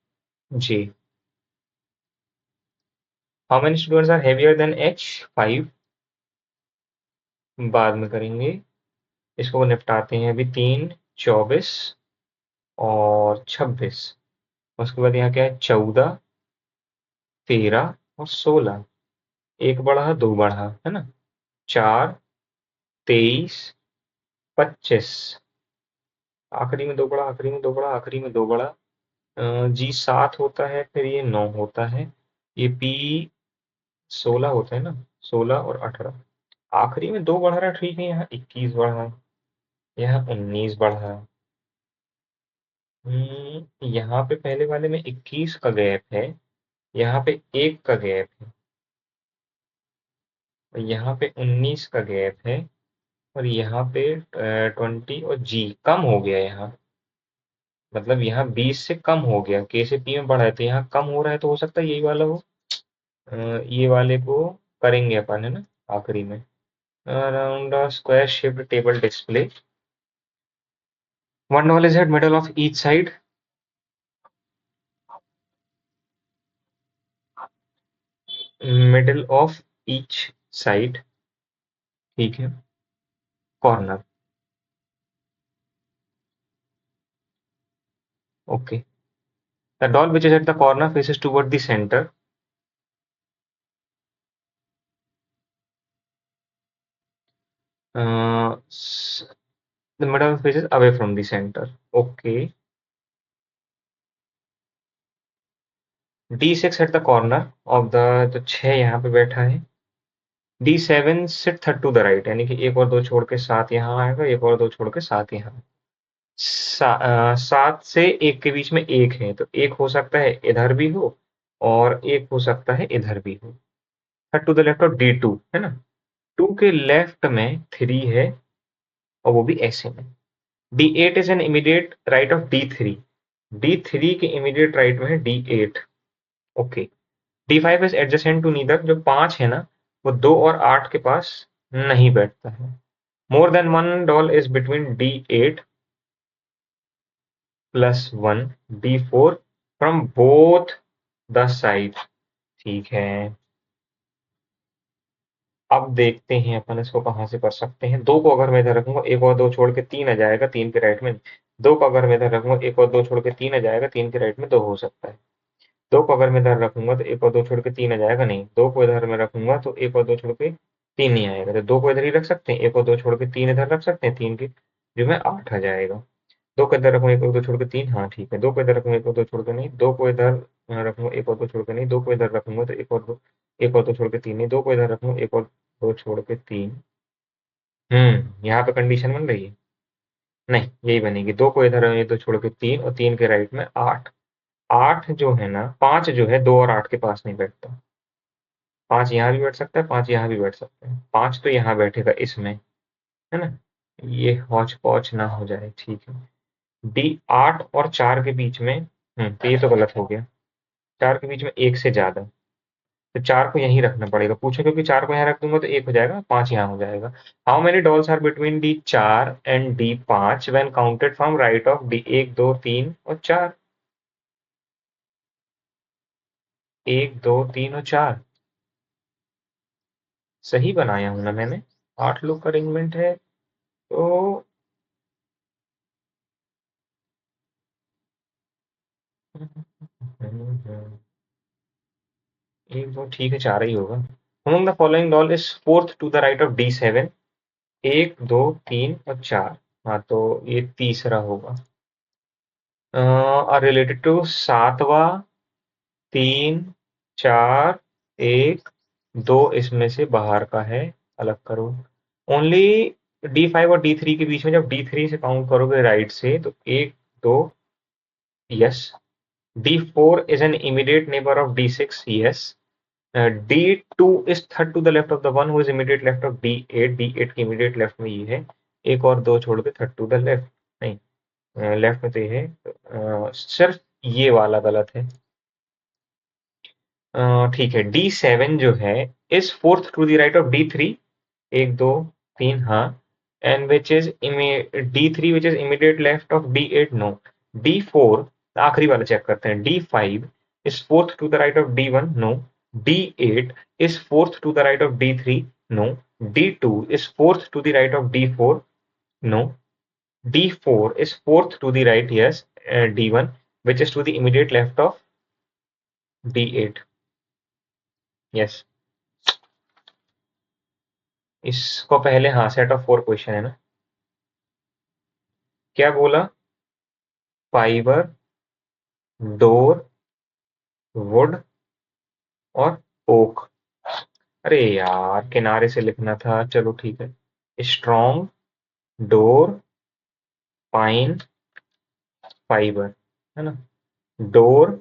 J. How many students are heavier than H, 5। बाद में करेंगे, इसको निपटाते हैं अभी। 3 24 और 26, उसके बाद यहाँ क्या है, 14 13 और 16। एक बढ़ा दो बढ़ा, है ना। 4 23 25, आखिरी में दो बढ़ा, आखिरी में दो बढ़ा, आखिरी में दो बढ़ा। जी 7 होता है, फिर ये 9 होता है, ये पी 16 होता है ना, 16 और 18। आखिरी में दो बढ़ रहा है, ठीक है, यहाँ 21 बढ़ा, यहाँ 19 बढ़ा। यहाँ पे पहले वाले में 21 का गैप है, यहाँ पे 1 का गैप है, और यहाँ पे 19 का गैप है, और यहाँ पे 20 और जी कम हो गया यहाँ, मतलब यहाँ 20 से कम हो गया, के से पी में बढ़ा है तो यहाँ कम हो रहा है, तो हो सकता है यही वाला हो। ये वाले को करेंगे अपन, है ना, आखिरी में। Around a square shaped table display, one wall is at middle of each side, middle of each side, ठीक है, corner, okay. The doll which is at the corner faces toward the center, the middle faces away from the center, okay। D6 at the corner of the, तो 6 यहाँ पे बैठा है। D7 sit third to the right, यानी कि एक और दो छोड़ के 7 यहाँ आएगा, एक और दो छोड़ के 7 यहाँ। 7 से 1 के बीच में 1 है, तो एक हो सकता है इधर भी हो, और एक हो सकता है इधर भी हो। Third to the left of D2, है ना। 2 के लेफ्ट में 3 है, और वो भी ऐसे में। D8 is an immediate right of D3, D3 के इमीडिएट राइट में है D8, okay. D5 is adjacent to neither, जो 5 है ना, वो 2 और 8 के पास नहीं बैठता है। मोर than one doll is between D8 plus 1 D4 from both the side, ठीक है। अब देखते हैं अपन इसको कहाँ से कर सकते हैं। 2 को अगर मैं इधर रखूंगा, एक और 2 छोड़ के 3 आ जाएगा, 3 के राइट में। 2 को अगर मैं इधर रखूंगा, एक और 2 छोड़ के 3 आ जाएगा, 3 के राइट में 2 हो सकता है। 2 को अगर मैं इधर रखूंगा तो एक और 2 छोड़ के 3 आ जाएगा, नहीं। 2 को इधर मैं रखूंगा तो एक और 2 छोड़ के 3 नहीं आएगा, तो 2 को इधर ही रख सकते हैं, एक और 2 छोड़ के 3 इधर रख सकते हैं, 3 के जो में 8 आ जाएगा। 2 को इधर रखूंगा, एक और 2 छोड़ के 3, हाँ ठीक है। 2 को इधर रखूंगा, एक और 2 छोड़ के नहीं, 2 को इधर यहाँ रखूंगा, एक और को छोड़ के नहीं, 2 को इधर रखूंगा तो एक और 2, एक और 2 छोड़ के 3 नहीं, 2 को इधर रखूंगा, एक और 2 छोड़ के 3। यहाँ पे कंडीशन बन रही है। नहीं, यही बनेगी, 2 को इधर, ये 2 छोड़ के 3 और 3 के राइट में 8। 8 जो है ना, 5 जो है 2 और 8 के पास नहीं बैठता। 5 यहाँ भी बैठ सकता है, 5 यहाँ भी बैठ सकता है, 5 तो यहाँ बैठेगा इसमें, है ना? ये हौच पौच ना हो जाए, ठीक है। डी 8 और 4 के बीच में, तो ये तो गलत हो गया। 4 के बीच में 1 से ज्यादा, तो 4 को यहीं रखना पड़ेगा, पूछो, क्योंकि 4 को यहाँ रख दूंगा तो 1 हो जाएगा, 5 यहाँ हो जाएगा। How many dolls are between D 4 and D 5 when counted from right of D 1 2 3 और 4? 1 2 3 और 4 सही बनाया हूं ना मैंने? 8 लोग का अरेंजमेंट है तो 1 2 ठीक है, 4 ही होगा। Among the following doll is fourth to the right of D7? 1 2 3 और 4, हाँ तो ये तीसरा होगा। रिलेटेड टू सातवां, 3 4 1 2 इसमें से बाहर का है, अलग करो। ओनली D5 और D3 के बीच में, जब D3 से काउंट करोगे राइट से तो 1 2, yes. D4 is an immediate neighbor of D6, yes. D2 is third to the left of the one who is immediate left of D8, D8 के immediate left में ये है, एक और 2 छोड़ के थर्ड टू द लेफ्ट, नहीं लेफ्ट में तो ये है, सिर्फ ये वाला गलत है। ठीक है, D7 जो है is fourth to the right of D3, 1 2 3, हाँ, and which is D3 which is immediate left of D8, no. D4 आखिरी वाला चेक करते हैं, D5 is fourth to the right of D1, no. D8 is fourth to the right of D3, no. D2 is fourth to the right of D4, no. D4 is fourth to the right, yes. D1 which is to the immediate left of D8, yes. इसको पहले, हाँ, सेट ऑफ 4 क्वेश्चन है ना। क्या बोला? फाइबर, डोर, वुड और ओक। अरे यार, किनारे से लिखना था, चलो ठीक है। स्ट्रॉन्ग, डोर, पाइन, फाइबर, है ना? डोर,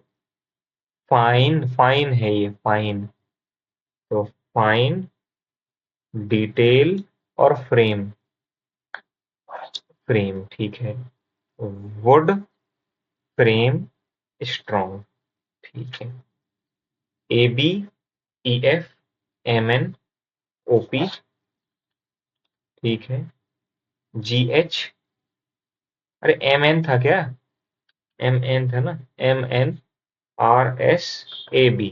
फाइन, फाइन है ये, फाइन, तो फाइन, डिटेल और फ्रेम, फ्रेम, ठीक है। वुड, फ्रेम, स्ट्रॉन्ग, ठीक है। A B, E F, M N, O P, ठीक है। जी एच, अरे एम एन था क्या? एम एन था ना, M N, R S, A B,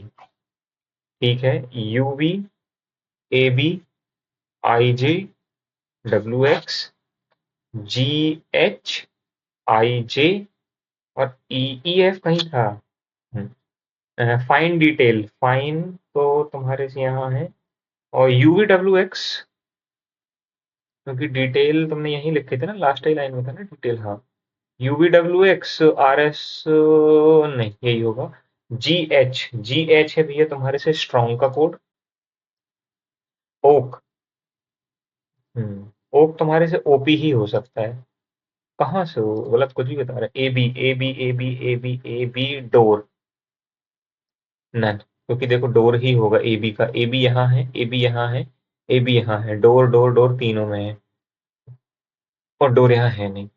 ठीक है। U V, A B, I J, W X, G H, I J और ई, ई एफ कहीं था। फाइन डिटेल, फाइन तो तुम्हारे से यहाँ है, और यू वी डब्ल्यू एक्स, क्योंकि डिटेल तुमने यहीं लिखे थे ना, लास्ट ही लाइन में था ना डिटेल, हाँ। You V W x, R S, नहीं यही होगा। जी एच, जी एच है भैया तुम्हारे से स्ट्रॉन्ग का कोड। ओक, ओक तुम्हारे से ओपी ही हो सकता है। कहाँ से हो, गलत कुछ भी बता रहा है। A B, A B, A B, A B, A B, door, none, क्योंकि देखो डोर ही होगा ए बी का, ए बी यहाँ है, ए बी यहाँ है, ए बी यहाँ है, डोर डोर डोर तीनों में है, और डोर यहाँ है नहीं।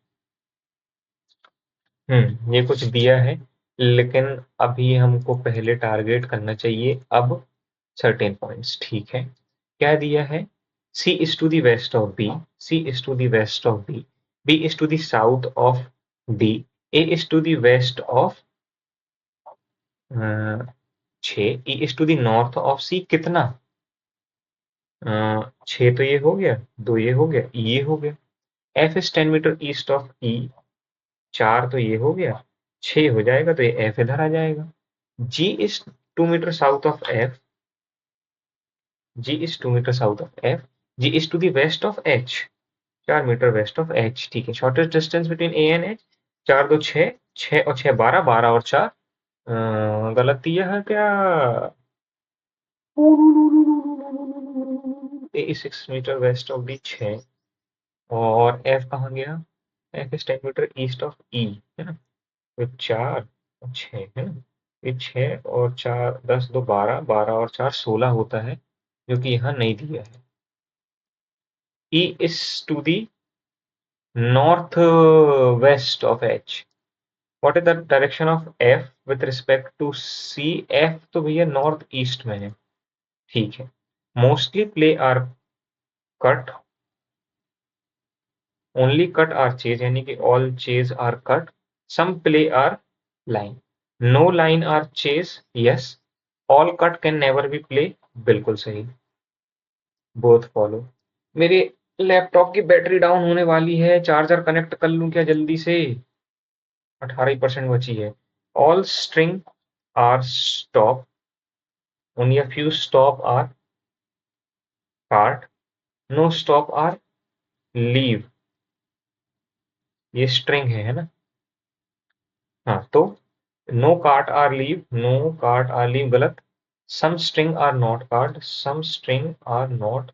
ये कुछ दिया है, लेकिन अभी हमको पहले टारगेट करना चाहिए अब सर्टेन पॉइंट्स, ठीक है। क्या दिया है? C is to the west of B, C is to the west of B, B is to the south of D, A is to the west of 6, E is to the north of C, कितना? 6 तो ये हो गया, 2 ये हो गया, ये हो गया। F is 10 metre east of E, 4 तो ये हो गया, 6 हो जाएगा तो ये एफ इधर आ जाएगा। G is 2 metre south of F, G is 2 metre south of F, G is to the west of H, 4 metre west of H, ठीक है। Shortest distance between A and H, 4 2 6, 6 और 6 12, 12 और 4 गलत दिया है क्या? A 6 metre west of D 6, और एफ कहाँ गया? F is 10 metre east of E, है ना? तो 4 और 6 है ना? ये 6 और 4, 10 2 12, 12 और 4 16 होता है, जो कि यहाँ नहीं दिया है। E is to the north west of H. What is the direction of F with respect to C? F तो भैया नॉर्थ ईस्ट में है, ठीक है। Mostly play are cut, only cut are chase, यानी कि all chase are cut, some play are line, no line are chase, yes, all cut can never be play, बिल्कुल सही, बोथ फॉलो। मेरे लैपटॉप की बैटरी डाउन होने वाली है, चार्जर कनेक्ट कर लूं क्या जल्दी से? 18% बची है। All string are stop, only a few stop are cut, no stop are leave, ये स्ट्रिंग है ना? हाँ, तो no cut are leave, no cut are leave गलत। Some string are not card, some string are not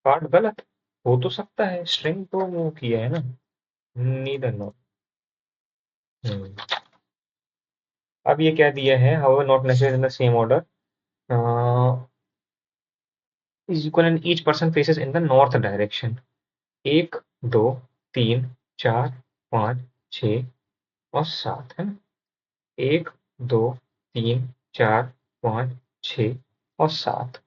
card गलत। हो तो सकता है, स्ट्रिंग तो वो किया है ना, नीदर नॉट। अब ये क्या दिया है? How not necessary in the same order, is equal and each person faces in the north direction. 1 2 3 4 5 6 और 7 है ना? 1 2 3 4 5 6 और 7।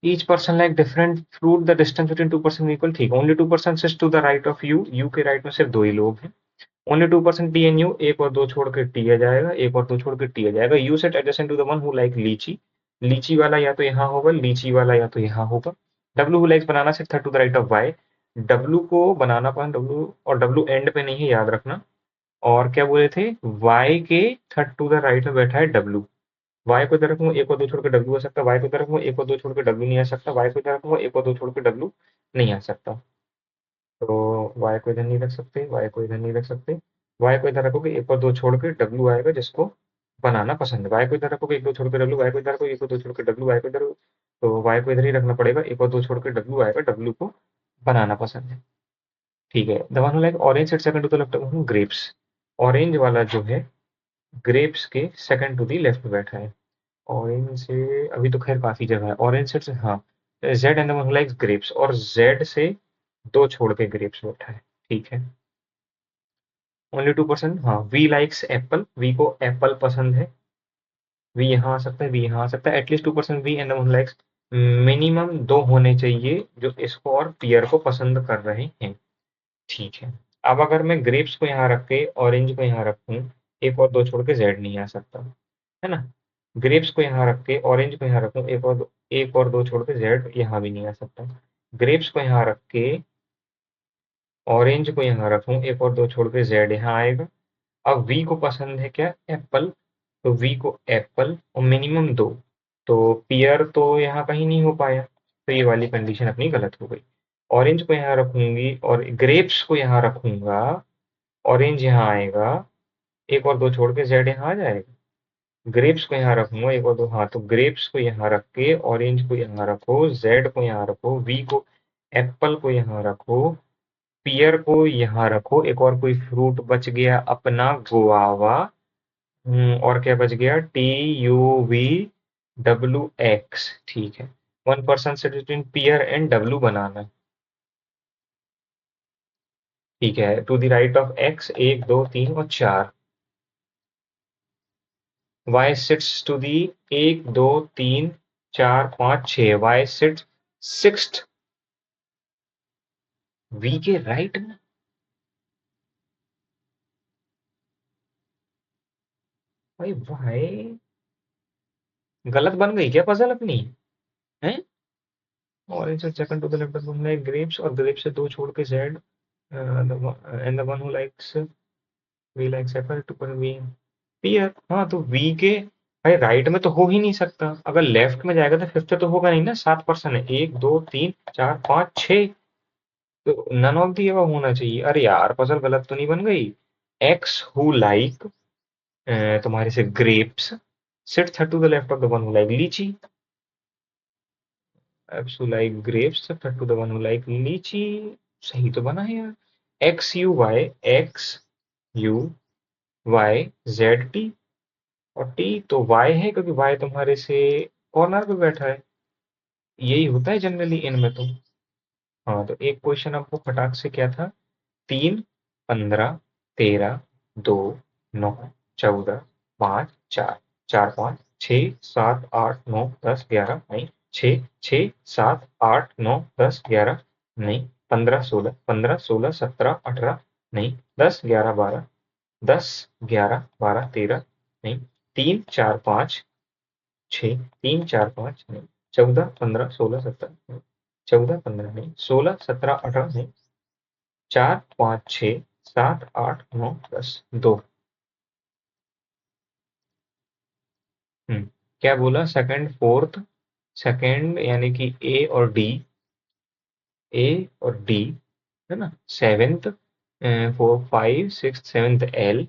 Each person like different fruit, the distance between two person equal, ठीक। Only 2% sits to the right of U, U के राइट में सिर्फ 2 ही लोग हैं। ओनली 2% टी एन यू, एक और दो छोड़ के टी आ जाएगा, एक और दो छोड़ के टी आ जाएगा। U set adjacent to the one who like lychee, lychee वाला या तो यहाँ होगा, लीची वाला या तो यहाँ होगा। डब्लू हु लाइक्स बनाना सिर्फ third to the right of Y, W को बनाना पॉइंट डब्लू, और डब्लू एंड पे नहीं है, याद रखना। और क्या बोले थे? वाई के थर्ड टू द राइट में बैठा है डब्लू। वाई को इधर रखूंगा, एक और दो छोड़ के डब्लू आ सकता है, वाई को इधर रखूंगा, एक और दो छोड़ के डब्लू नहीं आ सकता, वाई को इधर रखूंगा, एक और दो छोड़ के डब्लू नहीं आ सकता। तो वाई को इधर नहीं रख सकते, वाई को इधर नहीं रख सकते। वाई को इधर रखोगे, एक और दो छोड़ के डब्लू आएगा, जिसको बनाना पसंद है। वाई को इधर रखोगे, एक दो छोड़ के डब्लू, वाई को इधर रखोगे, एक और दो छोड़ के डब्लू, वाई को इधर, तो वाई को इधर ही रखना पड़ेगा, एक और दो छोड़ के डब्लू आएगा, डब्लू को बनाना पसंद है, ठीक है। The one like orange at second to the left of grapes, orange वाला जो है ग्रेप्स के सेकंड टू दी लेफ्ट में बैठा है। ऑरेंज से अभी तो खैर काफी जगह है, ऑरेंज से हाँ, Z and the one likes grapes, और जेड से दो छोड़ के ग्रेप्स बैठा है, ठीक है। ओनली 2%, हाँ। वी लाइक्स एप्पल, वी को एप्पल पसंद है, वी यहाँ आ सकता है, वी यहाँ आ सकता है। At least 2% V and one likes, minimum दो होने चाहिए जो इसको और पियर को पसंद कर रहे हैं, ठीक है। अब अगर मैं ग्रेप्स को यहाँ रख के ऑरेंज को यहाँ रखूँ, एक और दो छोड़ के जेड नहीं आ सकता, है ना? ग्रेप्स को यहाँ रख के ऑरेंज को यहाँ रखूँ, एक और दो छोड़ के जेड यहाँ भी नहीं आ सकता। ग्रेप्स को यहाँ रख के ऑरेंज को यहाँ रखूँ, एक और दो छोड़ के जेड यहाँ आएगा। अब वी को पसंद है क्या? एप्पल, तो वी को एप्पल और मिनिमम दो, तो पियर तो यहाँ कहीं नहीं हो पाया, तो ये वाली कंडीशन अपनी गलत हो गई। ऑरेंज को यहाँ रखूंगी और ग्रेप्स को यहाँ रखूंगा, ऑरेंज यहाँ आएगा, एक और दो छोड़ के जेड यहाँ आ जाएगा। ग्रेप्स को यहाँ रखूंगा, एक और दो, हाँ, तो ग्रेप्स को यहाँ रख के ऑरेंज को यहाँ रखो, जेड को यहाँ रखो, वी को एप्पल को यहाँ रखो, पियर को यहाँ रखो, एक और कोई फ्रूट बच गया अपना गुआवा। और क्या बच गया? T U V W X, ठीक है। 1% से between pear and W banana है, ठीक है। To the right of X, एक दो तीन और चार। वाई सिट्स टू दी, एक दो तीन चार पाँच छः, वाई सिट्स सिक्स्थ वी के राइट में। भाई वाई गलत बन गई क्या पजल अपनी? है? Orange second to the left of grapes, और ग्रेप्स से दो छोड़ के Z, and the one who likes, V likes apple, two पर वी पियर, हाँ, तो वी के भाई राइट में तो हो ही नहीं सकता, अगर लेफ्ट में जाएगा तो फिफ्थ तो होगा नहीं ना। 7% है, एक दो तीन चार पाँच छः, तो नन ऑफ दी अब होना चाहिए। अरे यार पजल गलत तो नहीं बन गई? एक्स हु लाइक तुम्हारे से grapes, sit to the left of the one who like lychee, abs who like grapes to the one who like lychee. सही तो बना है यार। X U Y Z T, और टी तो वाई है क्योंकि वाई तुम्हारे से कॉर्नर पे बैठा है। यही होता है जनरली इनमें तो। हाँ, तो एक क्वेश्चन आपको फटाक से क्या था? 3, 15, 13, 2, 9, 14, 5, 4, 4, 5, 6, 7, 8, 9, 10, 11, नहीं, 6, 6, 7, 8, 9, 10, 11, नहीं, 15, 16, 15, 16, 17, 18, नहीं, 10, 11, 12, 10, 11, 12, 13, नहीं, 3, 4, 5, 6, 3, 4, 5, नहीं, 14, 15, 16, 17, नहीं, 14, 15, नहीं, 16, 17, 18, नहीं, 4, 5, 6, 7, 8, 9, 10, 2। क्या बोला? सेकंड, फोर्थ, सेकंड यानी कि ए और डी है ना? Seventh, 4, 5, 6, seventh L,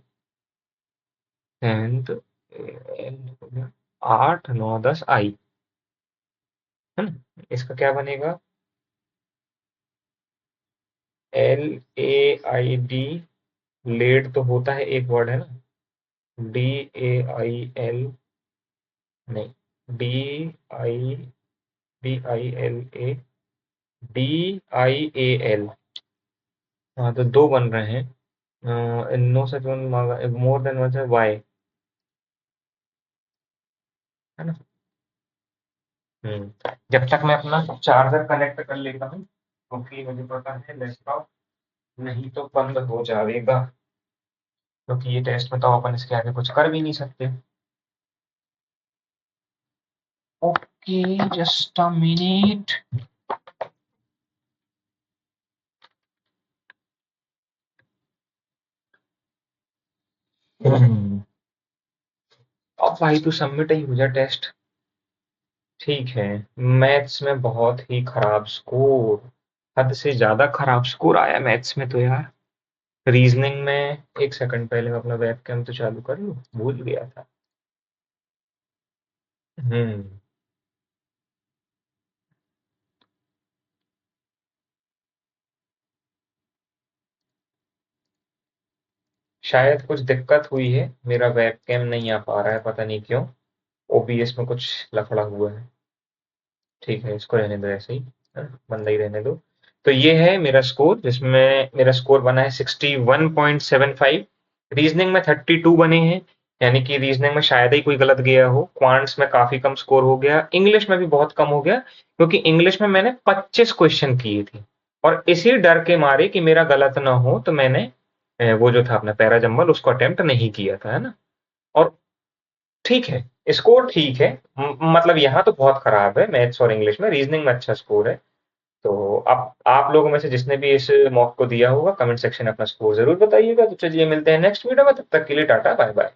seventh L हो गया, 8, 9, 10 आई, है ना? इसका क्या बनेगा? L A I D, laid तो होता है एक वर्ड है ना? डी ए आई एल, नहीं, I L A, D I A L. हाँ, तो दो बन रहे हैं। No such one, more than one है वाई, है ना? जब तक मैं अपना चार्जर कनेक्ट कर लेता हूँ, क्योंकि मुझे पता है लैपटॉप नहीं तो बंद हो जाएगा, क्योंकि ये टेस्ट में तो अपन इसके आगे कुछ कर भी नहीं सकते। Okay, just a minute. अब भाई तू सबमिट ही हो जा टेस्ट। ठीक है। मैथ्स में बहुत ही खराब स्कोर, हद से ज्यादा खराब स्कोर आया मैथ्स में तो यार। रीजनिंग में, एक सेकंड पहले मैं अपना वेबकैम तो चालू कर लूं, भूल गया था। हम्म शायद कुछ दिक्कत हुई है, मेरा वेबकैम नहीं आ पा रहा है, पता नहीं क्यों। ओबीएस में कुछ लफड़ा हुआ है। ठीक है, इसको रहने दो ऐसे ही, है ना? बंदा ही रहने दो। तो ये है मेरा स्कोर, जिसमें मेरा स्कोर बना है 61.75। रीजनिंग में 32 बने हैं, यानी कि रीजनिंग में शायद ही कोई गलत गया हो। क्वांट्स में काफी कम स्कोर हो गया, इंग्लिश में भी बहुत कम हो गया, क्योंकि इंग्लिश में मैंने 25 क्वेश्चन किए थे, और इसी डर के मारे कि मेरा गलत ना हो, तो मैंने वो जो था अपना पैरा जंबल उसको अटेम्प्ट नहीं किया था, है ना? और ठीक है, स्कोर ठीक है। मतलब यहाँ तो बहुत खराब है मैथ्स और इंग्लिश में, रीजनिंग में अच्छा स्कोर है। तो आप लोगों में से जिसने भी इस मॉक को दिया होगा, कमेंट सेक्शन में अपना स्कोर जरूर बताइएगा। तो चलिए मिलते हैं नेक्स्ट वीडियो में, तब तक के लिए टाटा बाय बाय।